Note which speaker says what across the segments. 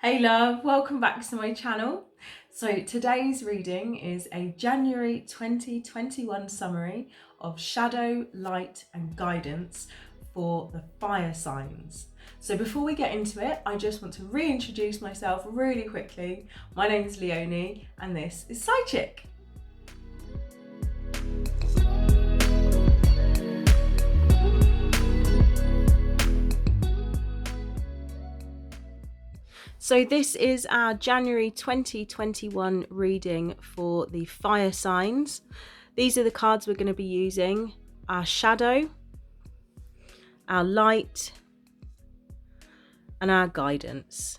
Speaker 1: Hey love, welcome back to my channel. So today's reading is a January 2021 summary of shadow, light and guidance for the fire signs. So before we get into it, I just want to reintroduce myself really quickly. My name is Leonie and this is Side Chick. So this is our January 2021 reading for the fire signs. These are the cards we're going to be using: our shadow, our light, and our guidance.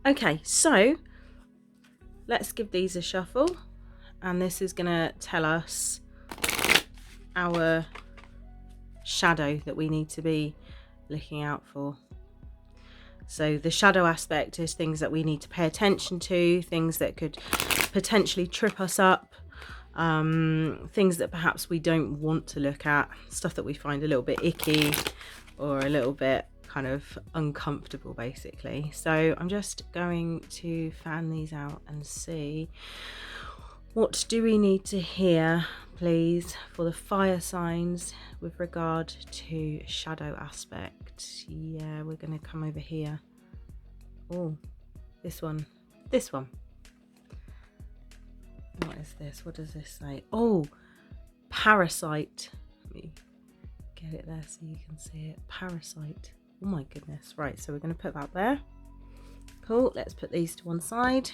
Speaker 1: Okay, so let's give these a shuffle, and this is going to tell us our shadow that we need to be looking out for. So the shadow aspect is things that we need to pay attention to, things that could potentially trip us up, things that perhaps we don't want to look at, stuff that we find a little bit icky or a little bit kind of uncomfortable basically. So I'm just going to fan these out and see, what do we need to hear, please, for the fire signs with regard to shadow aspect? Yeah, we're going to come over here. Oh, this one. What is this? What does this say? Oh, parasite. Let me get it there so you can see it. Parasite. Oh my goodness. Right, so we're going to put that there. Cool. Let's put these to one side.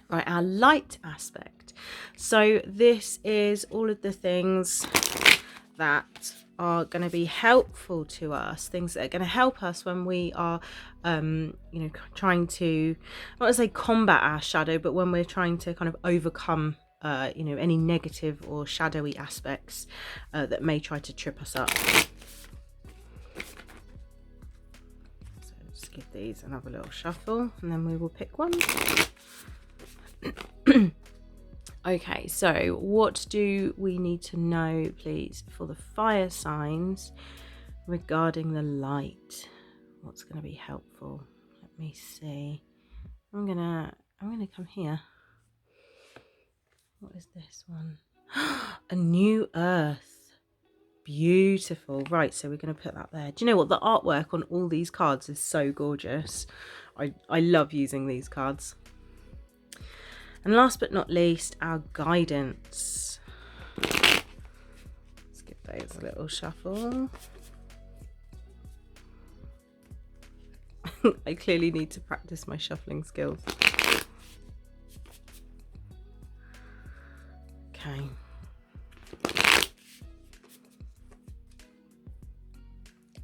Speaker 1: Right, our light aspect. So this is all of the things that are going to be helpful to us, things that are going to help us when we are trying to, I don't want to say combat our shadow, but when we're trying to kind of overcome any negative or shadowy aspects that may try to trip us up. So just give these another little shuffle and then we will pick one. Okay, so what do we need to know, please, for the fire signs regarding the light? What's going to be helpful? Let me see. I'm gonna come here. What is this one? A new earth. Beautiful. Right, so we're going to put that there. Do you know what? The artwork on all these cards is so gorgeous. I love using these cards. And last but not least, our guidance. Let's give those a little shuffle. I clearly need to practice my shuffling skills. Okay.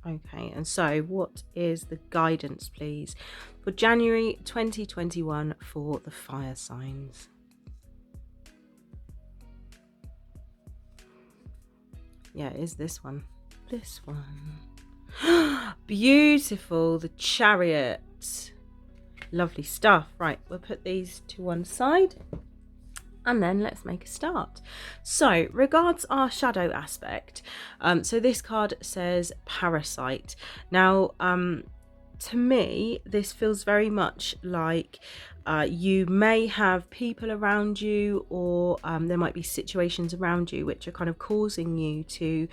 Speaker 1: Okay, and so what is the guidance, please, for January 2021 for the fire signs? Yeah, it is this one. This one. Beautiful, the Chariot. Lovely stuff. Right, we'll put these to one side. And then let's make a start. So regards our shadow aspect, so this card says parasite. Now to me this feels very much like you may have people around you, or there might be situations around you which are kind of causing you to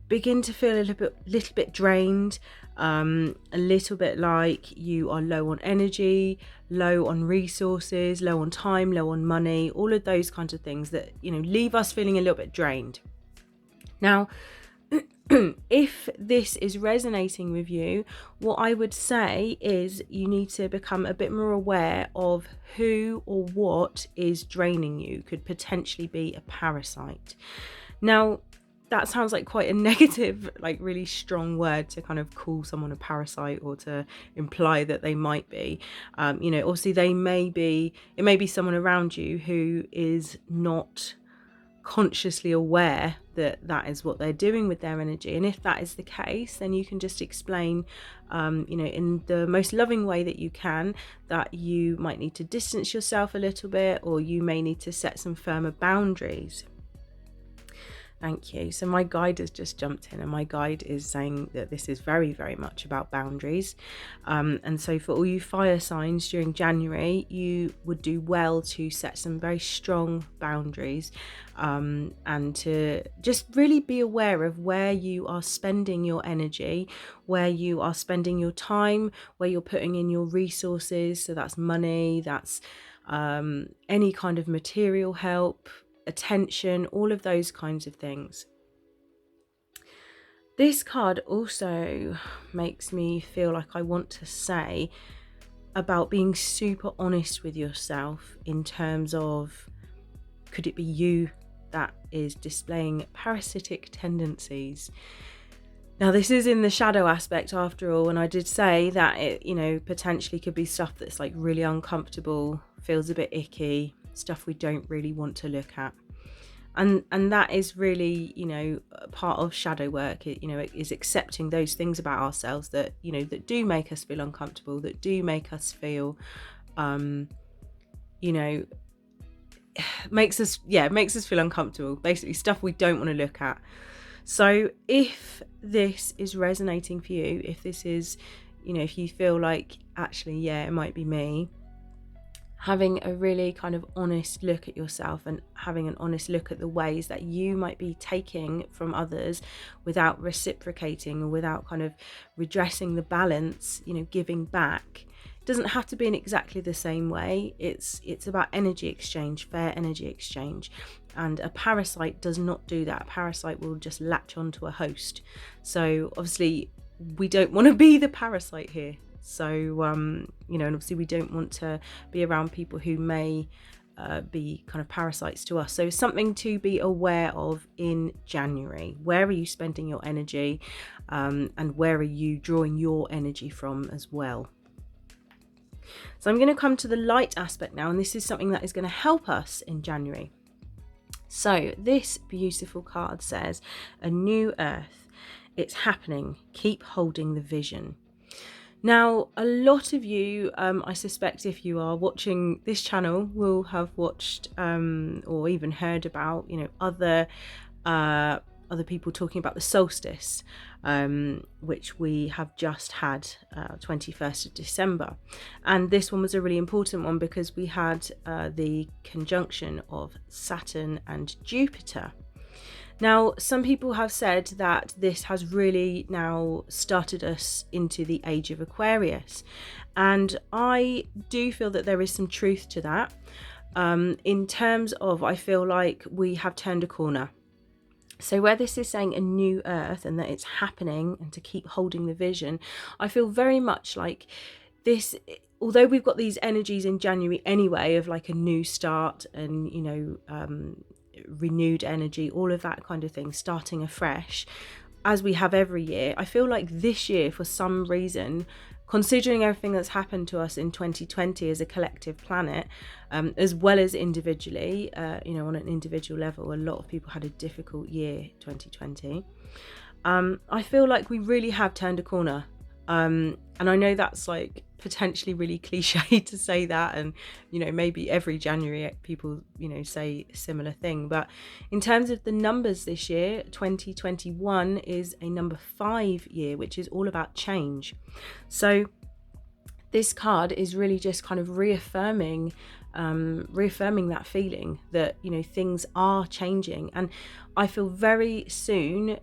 Speaker 1: begin to feel a little bit drained, a little bit like you are low on energy, low on resources, low on time, low on money, all of those kinds of things that, leave us feeling a little bit drained. Now, if this is resonating with you, what I would say is you need to become a bit more aware of who or what is draining you. Could potentially be a parasite. Now, that sounds like quite a negative, like really strong word to kind of call someone a parasite or to imply that they might be. Obviously it may be someone around you who is not consciously aware that that is what they're doing with their energy. And if that is the case, then you can just explain, in the most loving way that you can, that you might need to distance yourself a little bit, or you may need to set some firmer boundaries. Thank you. So my guide has just jumped in, and my guide is saying that this is very, very much about boundaries. And so for all you fire signs during January, you would do well to set some very strong boundaries, and to just really be aware of where you are spending your energy, where you are spending your time, where you're putting in your resources. So that's money, that's any kind of material help, attention, all of those kinds of things. This card also makes me feel like I want to say about being super honest with yourself in terms of, could it be you that is displaying parasitic tendencies? Now, this is in the shadow aspect after all, and I did say that it, potentially could be stuff that's like really uncomfortable, feels a bit icky, stuff we don't really want to look at. And that is really, part of shadow work. It is accepting those things about ourselves that, that do make us feel uncomfortable, that do make us feel, makes us feel uncomfortable. Basically, stuff we don't want to look at. So if this is resonating for you, if this is, if you feel like actually, yeah, it might be me, having a really kind of honest look at yourself and having an honest look at the ways that you might be taking from others without reciprocating or without kind of redressing the balance, giving back. It doesn't have to be in exactly the same way. It's about energy exchange, fair energy exchange. And a parasite does not do that. A parasite will just latch onto a host. So obviously we don't want to be the parasite here. So, and obviously we don't want to be around people who may be kind of parasites to us. So something to be aware of in January. Where are you spending your energy? And where are you drawing your energy from as well? So I'm going to come to the light aspect now, and this is something that is going to help us in January. So this beautiful card says, a new earth, it's happening, keep holding the vision. Now, a lot of you, I suspect if you are watching this channel, will have watched or even heard about, other people talking about the solstice, which we have just had 21st of December. And this one was a really important one because we had the conjunction of Saturn and Jupiter. Now, some people have said that this has really now started us into the age of Aquarius. And I do feel that there is some truth to that. In terms of, I feel like we have turned a corner. So where this is saying a new earth and that it's happening and to keep holding the vision, I feel very much like this, although we've got these energies in January anyway of like a new start and, renewed energy, all of that kind of thing, starting afresh, as we have every year. I feel like this year, for some reason, considering everything that's happened to us in 2020 as a collective planet, as well as individually, on an individual level, a lot of people had a difficult year, 2020. I feel like we really have turned a corner. And I know that's like potentially really cliche to say that, and maybe every January people say a similar thing, but in terms of the numbers this year, 2021 is a number 5 year, which is all about change. So this card is really just kind of reaffirming that feeling that things are changing, and I feel very soon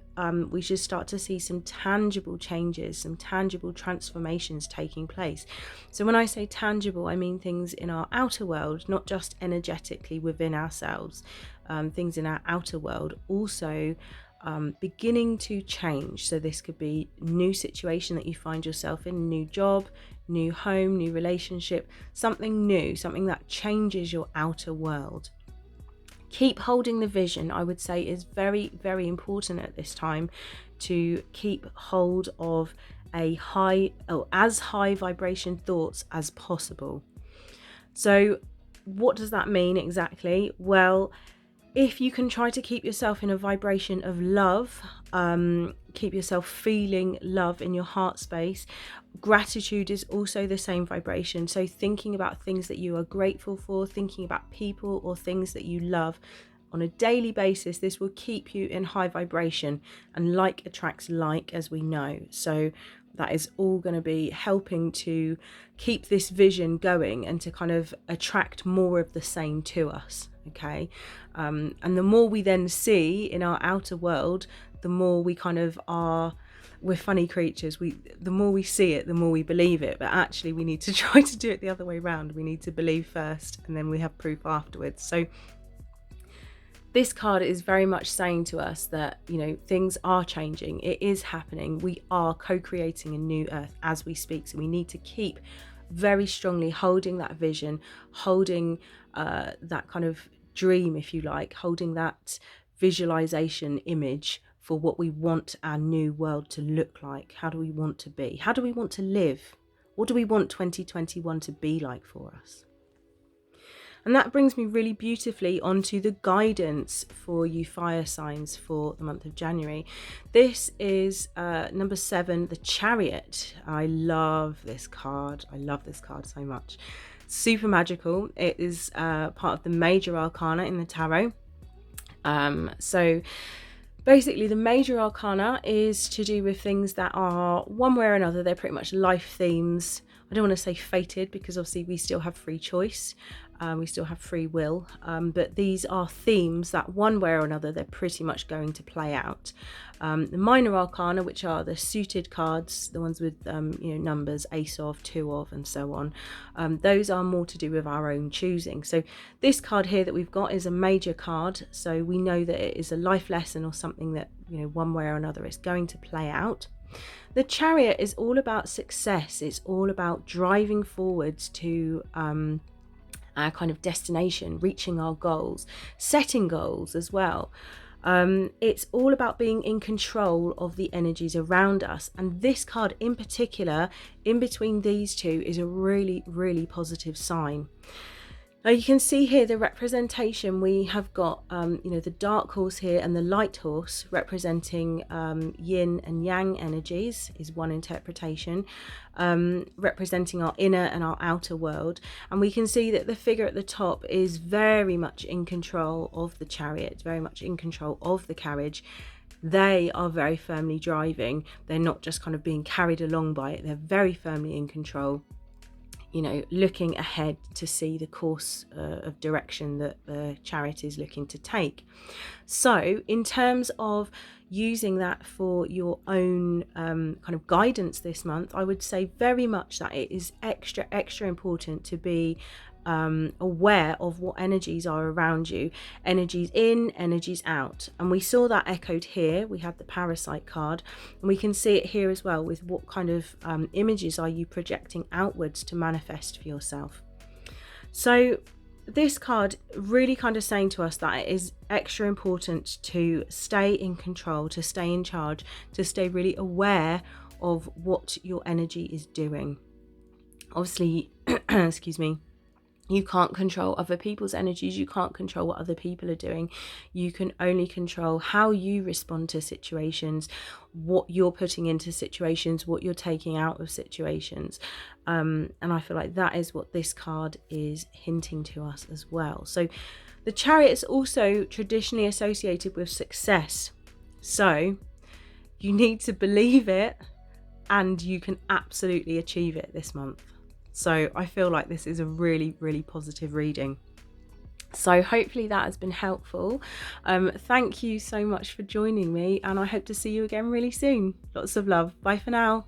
Speaker 1: we should start to see some tangible changes, some tangible transformations taking place. So when I say tangible, I mean things in our outer world, not just energetically within ourselves, things in our outer world also beginning to change. So this could be new situation that you find yourself in, new job, new home, new relationship, something new, something that changes your outer world. Keep holding the vision, I would say, is very, very important at this time, to keep hold of as high vibration thoughts as possible. So what does that mean exactly? Well, if you can try to keep yourself in a vibration of love, keep yourself feeling love in your heart space. Gratitude is also the same vibration. So thinking about things that you are grateful for, thinking about people or things that you love on a daily basis. This will keep you in high vibration, and like attracts like, as we know. So that is all going to be helping to keep this vision going and to kind of attract more of the same to us. Okay. And the more we then see in our outer world, the more we kind of are, we're funny creatures. The more we see it, the more we believe it. But actually we need to try to do it the other way around. We need to believe first, and then we have proof afterwards. So this card is very much saying to us that, you know, things are changing. It is happening. We are co-creating a new earth as we speak. So we need to keep very strongly holding that vision, holding that kind of dream, if you like, holding that visualization image for what we want our new world to look like. How do we want to be? How do we want to live? What do we want 2021 to be like for us? And that brings me really beautifully onto the guidance for you fire signs for the month of January. This is number 7, the Chariot. I love this card. I love this card so much. Super magical. It is part of the major arcana in the tarot. So basically the major arcana is to do with things that are one way or another, they're pretty much life themes. I don't want to say fated, because obviously we still have free choice. We still have free will, but these are themes that one way or another they're pretty much going to play out. The minor arcana, which are the suited cards, the ones with numbers, ace of, 2 of, and so on, those are more to do with our own choosing. So this card here that we've got is a major card, so we know that it is a life lesson or something that, you know, one way or another is going to play out. The Chariot is all about success. It's all about driving forwards to our kind of destination, reaching our goals, setting goals as well. It's all about being in control of the energies around us. And this card in particular, in between these two, is a really, really positive sign. Now you can see here the representation. We have got, the dark horse here and the light horse representing yin and yang energies is one interpretation, representing our inner and our outer world. And we can see that the figure at the top is very much in control of the chariot, very much in control of the carriage. They are very firmly driving. They're not just kind of being carried along by it. They're very firmly in control, you know, looking ahead to see the course of direction that the chariot is looking to take. So in terms of using that for your own kind of guidance this month, I would say very much that it is extra important to be aware of what energies are around you, energies in, energies out. And we saw that echoed here. We have the Parasite card, and we can see it here as well with what kind of images are you projecting outwards to manifest for yourself. So this card really kind of saying to us that it is extra important to stay in control, to stay in charge, to stay really aware of what your energy is doing. Obviously, excuse me, you can't control other people's energies. You can't control what other people are doing. You can only control how you respond to situations, what you're putting into situations, what you're taking out of situations. And I feel like that is what this card is hinting to us as well. So the Chariot is also traditionally associated with success. So you need to believe it, and you can absolutely achieve it this month. So I feel like this is a really, really positive reading. So hopefully that has been helpful. Thank you so much for joining me, and I hope to see you again really soon. Lots of love. Bye for now.